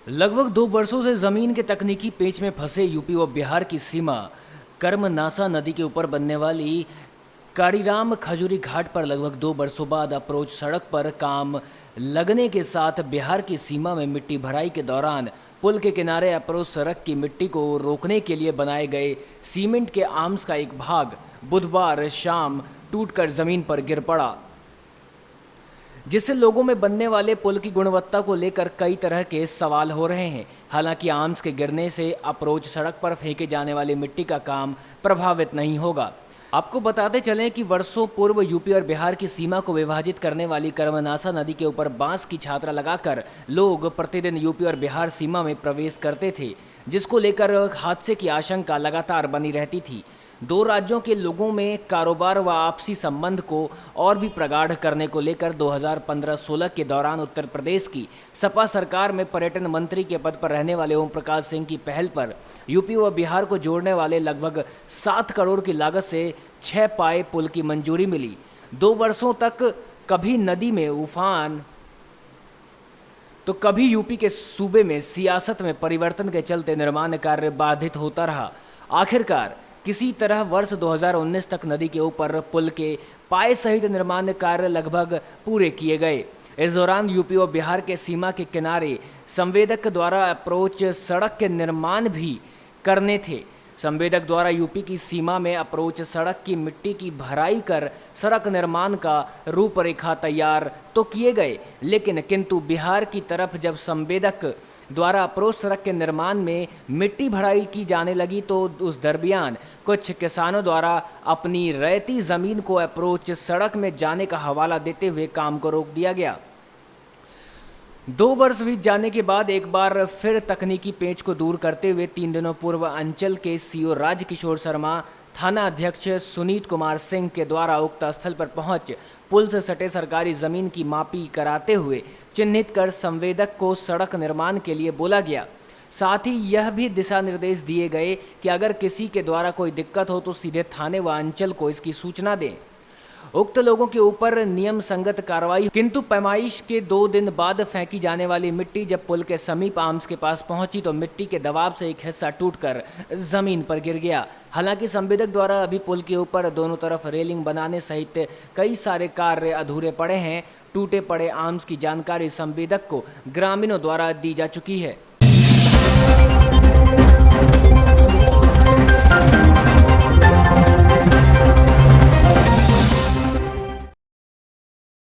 लगभग 2 वर्षों से जमीन के तकनीकी पेच में फंसे यूपी व बिहार की सीमा कर्मनासा नदी के ऊपर बनने वाली काड़ीराम खजूरी घाट पर लगभग 2 वर्षों बाद अप्रोच सड़क पर काम लगने के साथ बिहार की सीमा में मिट्टी भराई के दौरान पुल के किनारे अप्रोच सड़क की मिट्टी को रोकने के लिए बनाए गए सीमेंट के आर्म्स का एक भाग बुधवार शाम टूटकर जमीन पर गिर पड़ा, जिससे लोगों में बनने वाले पुल की गुणवत्ता को लेकर कई तरह के सवाल हो रहे हैं। हालांकि आर्म्स के गिरने से अप्रोच सड़क पर फेंके जाने वाली मिट्टी का काम प्रभावित नहीं होगा। आपको बताते चलें कि वर्षों पूर्व यूपी और बिहार की सीमा को विभाजित करने वाली कर्मनासा नदी के ऊपर बांस की छात्रा लगाकर लोग प्रतिदिन यूपी और बिहार सीमा में प्रवेश करते थे, जिसको लेकर हादसे की आशंका लगातार बनी रहती थी। दो राज्यों के लोगों में कारोबार व आपसी संबंध को और भी प्रगाढ़ करने को लेकर 2015-16 के दौरान उत्तर प्रदेश की सपा सरकार में पर्यटन मंत्री के पद पर रहने वाले ओम प्रकाश सिंह की पहल पर यूपी व बिहार को जोड़ने वाले लगभग 7 करोड़ की लागत से 6 पाए पुल की मंजूरी मिली। 2 वर्षों तक कभी नदी में उफान तो कभी यूपी के सूबे में सियासत में परिवर्तन के चलते निर्माण कार्य बाधित होता रहा। आखिरकार किसी तरह वर्ष 2019 तक नदी के ऊपर पुल के पाए सहित निर्माण कार्य लगभग पूरे किए गए। इस दौरान यूपी और बिहार के सीमा के किनारे संवेदक द्वारा अप्रोच सड़क के निर्माण भी करने थे। संवेदक द्वारा यूपी की सीमा में अप्रोच सड़क की मिट्टी की भराई कर सड़क निर्माण का रूपरेखा तैयार तो किए गए, लेकिन किंतु बिहार की तरफ जब संवेदक द्वारा अप्रोच सड़क के निर्माण में मिट्टी भराई की जाने लगी तो उस दरमियान कुछ किसानों द्वारा अपनी रैयती ज़मीन को अप्रोच सड़क में जाने का हवाला देते हुए काम को रोक दिया गया। 2 वर्ष बीत जाने के बाद एक बार फिर तकनीकी पेच को दूर करते हुए 3 दिनों पूर्व अंचल के सीओ राजकिशोर शर्मा, थाना अध्यक्ष सुनीत कुमार सिंह के द्वारा उक्त स्थल पर पहुंच पुल से सटे सरकारी जमीन की मापी कराते हुए चिन्हित कर संवेदक को सड़क निर्माण के लिए बोला गया। साथ ही यह भी दिशा निर्देश दिए गए कि अगर किसी के द्वारा कोई दिक्कत हो तो सीधे थाने व अंचल को इसकी सूचना दें। उक्त लोगों के ऊपर नियम संगत कार्रवाई, किंतु पैमाइश के 2 दिन बाद फेंकी जाने वाली मिट्टी जब पुल के समीप आर्म्स के पास पहुंची तो मिट्टी के दबाव से एक हिस्सा टूटकर जमीन पर गिर गया। हालांकि संवेदक द्वारा अभी पुल के ऊपर दोनों तरफ रेलिंग बनाने सहित कई सारे कार्य अधूरे पड़े हैं। टूटे पड़े आर्म्स की जानकारी संवेदक को ग्रामीणों द्वारा दी जा चुकी है।